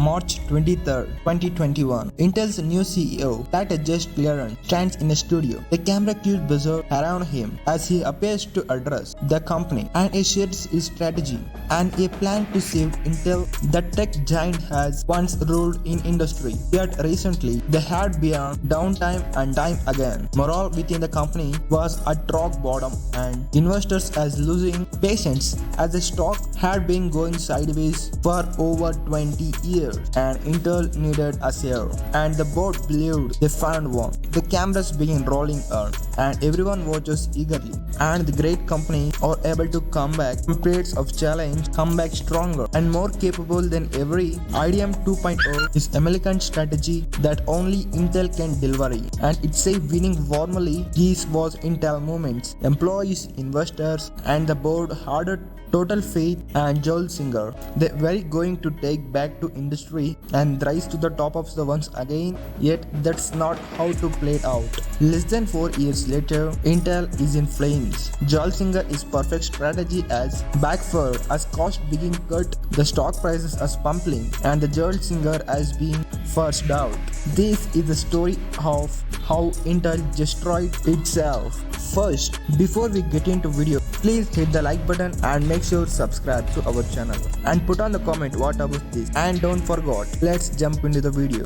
March 23, 2021. Intel's new CEO, at a just clearance, stands in a studio. The camera cues buzzer around him as he appears to address the company and he shares his strategy and a plan to save Intel, the tech giant has once ruled in industry. Yet recently, they had been downtime and time again. Morale within the company was at rock bottom and investors as losing patience as the stock had been going sideways for over 20 years and Intel needed a sale and the board believed they found one. The cameras begin rolling up and everyone watches eagerly and the great company are able to come back from periods of challenge, come back stronger and more capable than ever. IDM 2.0 is American strategy that only Intel can deliver and it's a winning formally. This was Intel movements. Employees, investors and the board had total faith and Joel Singer. They were going to take back to industry and rise to the top of the once again, yet that's not how to play it out. Less than 4 years later, Intel is in flames. Joel Singer is perfect strategy as backfired as cost being cut, the stock prices as pumping and the Joel Singer as being forced out. This is the story of how Intel destroyed itself. First, before we get into video, please hit the like button and make sure subscribe to our channel and put on the comment what about this and don't forget, let's jump into the video.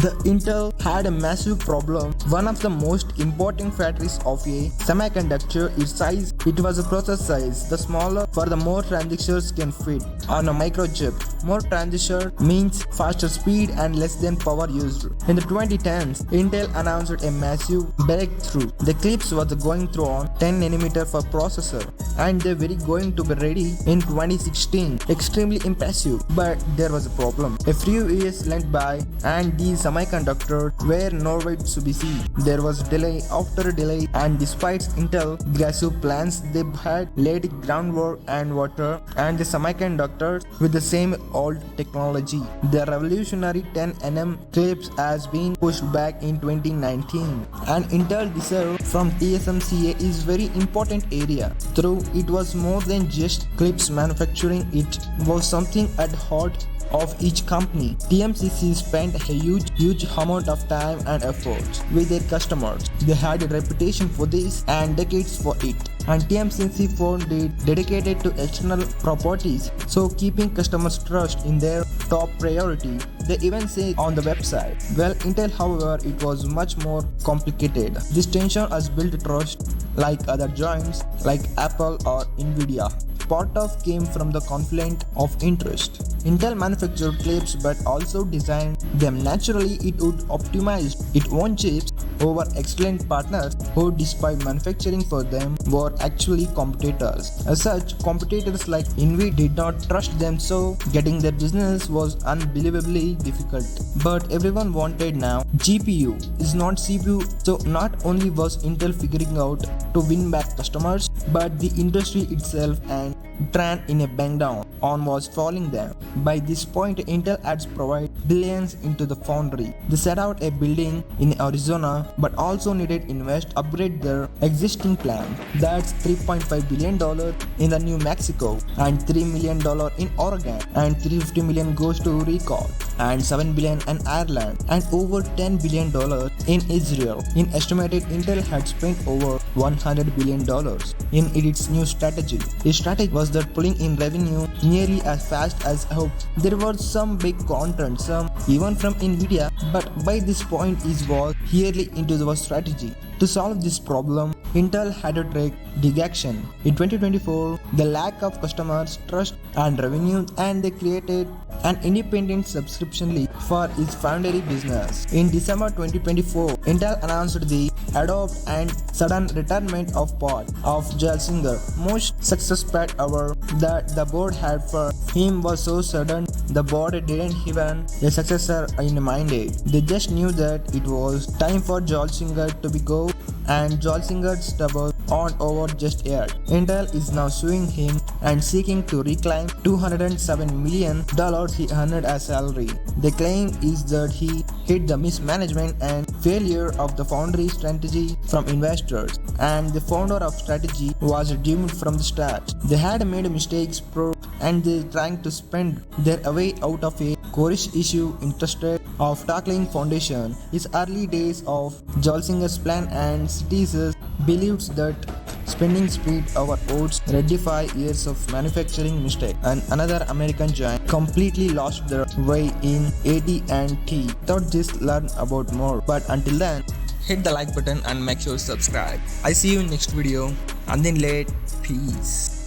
The Intel had a massive problem. One of the most important factories of a semiconductor is size. It was a process size. The smaller for the more transistors can fit on a microchip. More transistor means faster speed and less than power used. In the 2010s, Intel announced a massive breakthrough. The Eclipse was going through on 10nm for processor and they were going to be ready in 2016. Extremely impressive, but there was a problem. A few years went by and these semiconductors were nowhere to be seen. There was delay after delay and despite Intel aggressive plans, they had laid groundwork and water and the semiconductors with the same old technology. The revolutionary 10nm Eclipse has been pushed back in 2019 and Intel deserved from TSMC is very important area. Though it was more than just Eclipse manufacturing, it was something at heart of each company. TSMC spent a huge amount of time and effort with their customers. They had a reputation for this and decades for it. And TSMC found it dedicated to external properties, so keeping customers' trust in their top priority. They even say on the website. Well, Intel, however, it was much more complicated. This tension has built trust like other giants like Apple or NVIDIA. Part of came from the conflict of interest. Intel manufactured chips but also designed them naturally. It would optimize its own chips over excellent partners who, despite manufacturing for them, were actually competitors. As such, competitors like NVIDIA did not trust them, so getting their business was unbelievably difficult. But everyone wanted now. GPU is not CPU, so not only was Intel figuring out to win back customers, but the industry itself and trend in a bang down on was falling them. By this point, Intel had provided billions into the Foundry. They set out a building in Arizona but also needed invest upgrade their existing plant. That's $3.5 billion in the New Mexico and $3 million in Oregon and $350 million goes to recall and $7 billion in Ireland and over $10 billion in Israel. In estimated, Intel had spent over $100 billion in its new strategy. Its strategy was that pulling in revenue nearly as fast as hoped. There were some big content, some even from NVIDIA, but by this point it was yearly into the strategy. To solve this problem, Intel had to take big action. In 2024, the lack of customers, trust and revenue, and they created an independent subscription league for its Foundry business. In December 2024, Intel announced the adopt and sudden retirement of part of Joel Singer. Most success path ever that the board had for him was so sudden the board didn't even a successor in mind. They just knew that it was time for Joel Singer to be go and Joel Singer's stubble on over just yet. Intel is now suing him and seeking to reclaim $207 million he earned as salary. The claim is that he hid the mismanagement and failure of the Foundry strategy from investors, and the founder of strategy was doomed from the start. They had made mistakes and they're trying to spend their way out of a core issue interested of tackling foundation. His early days of Jolsinger's plan and Cities believes that spending speed over odds rectify years of manufacturing mistake, and another American giant completely lost their way in AT&T. Thought just learn about more, but until then, hit the like button and make sure to subscribe. I see you in next video. And then late, peace.